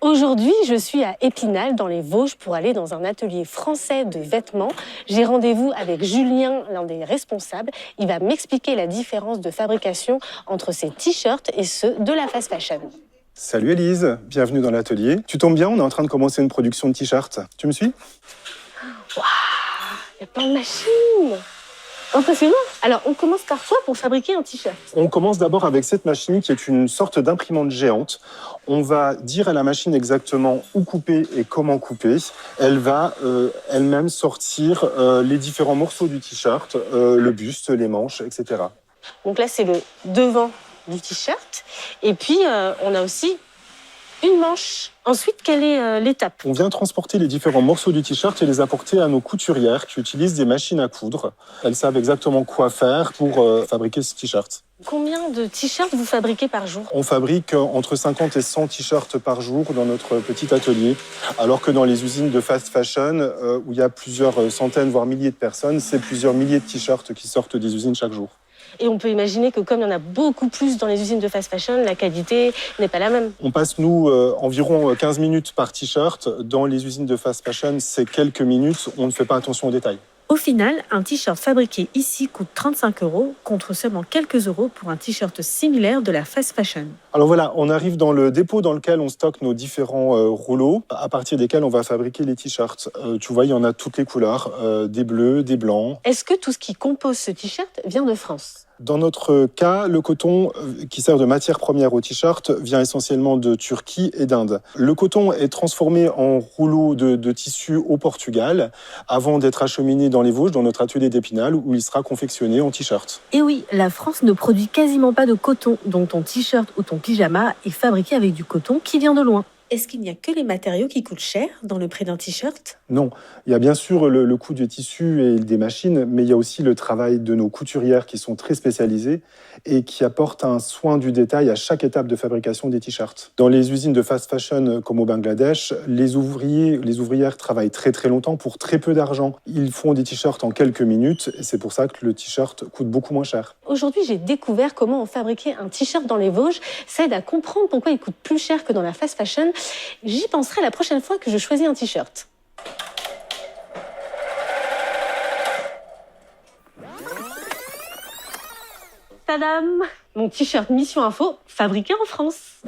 Aujourd'hui, je suis à Épinal, dans les Vosges, pour aller dans un atelier français de vêtements. J'ai rendez-vous avec Julien, l'un des responsables. Il va m'expliquer la différence de fabrication entre ces t-shirts et ceux de la fast fashion. Salut Élise, bienvenue dans l'atelier. Tu tombes bien, on est en train de commencer une production de t-shirts. Tu me suis? Waouh, il y a plein de machines! Impressionnant. Alors, on commence par quoi pour fabriquer un t-shirt? On commence d'abord avec cette machine qui est une sorte d'imprimante géante. On va dire à la machine exactement où couper et comment couper. Elle va elle-même sortir les différents morceaux du t-shirt, le buste, les manches, etc. Donc là, c'est le devant du t-shirt. Et puis, on a aussi une manche. Ensuite, quelle est l'étape? On vient transporter les différents morceaux du t-shirt et les apporter à nos couturières qui utilisent des machines à coudre. Elles savent exactement quoi faire pour fabriquer ce t-shirt. Combien de t-shirts vous fabriquez par jour? On fabrique entre 50 et 100 t-shirts par jour dans notre petit atelier, alors que dans les usines de fast fashion, où il y a plusieurs centaines, voire milliers de personnes, c'est plusieurs milliers de t-shirts qui sortent des usines chaque jour. Et on peut imaginer que comme il y en a beaucoup plus dans les usines de fast fashion, la qualité n'est pas la même. On passe, nous, environ 15 minutes par t-shirt. Dans les usines de fast fashion, c'est quelques minutes. On ne fait pas attention aux détails. Au final, un t-shirt fabriqué ici coûte 35 € contre seulement quelques euros pour un t-shirt similaire de la fast fashion. Alors voilà, on arrive dans le dépôt dans lequel on stocke nos différents rouleaux, à partir desquels on va fabriquer les t-shirts. Tu vois, il y en a toutes les couleurs, des bleus, des blancs. Est-ce que tout ce qui compose ce t-shirt vient de France? Dans notre cas, le coton qui sert de matière première au t-shirt vient essentiellement de Turquie et d'Inde. Le coton est transformé en rouleau de tissu au Portugal avant d'être acheminé dans les Vosges, dans notre atelier d'Épinal, où il sera confectionné en t-shirt. Et oui, la France ne produit quasiment pas de coton, donc ton t-shirt ou ton pyjama est fabriqué avec du coton qui vient de loin. Est-ce qu'il n'y a que les matériaux qui coûtent cher dans le prix d'un t-shirt? Non, il y a bien sûr le coût du tissu et des machines, mais il y a aussi le travail de nos couturières qui sont très spécialisées et qui apportent un soin du détail à chaque étape de fabrication des t-shirts. Dans les usines de fast fashion comme au Bangladesh, les ouvrières travaillent très très longtemps pour très peu d'argent. Ils font des t-shirts en quelques minutes et c'est pour ça que le t-shirt coûte beaucoup moins cher. Aujourd'hui, j'ai découvert comment fabriquer un t-shirt dans les Vosges. Ça aide à comprendre pourquoi il coûte plus cher que dans la fast fashion. J'y penserai la prochaine fois que je choisis un t-shirt. Tadam! Mon t-shirt Mission Info, fabriqué en France.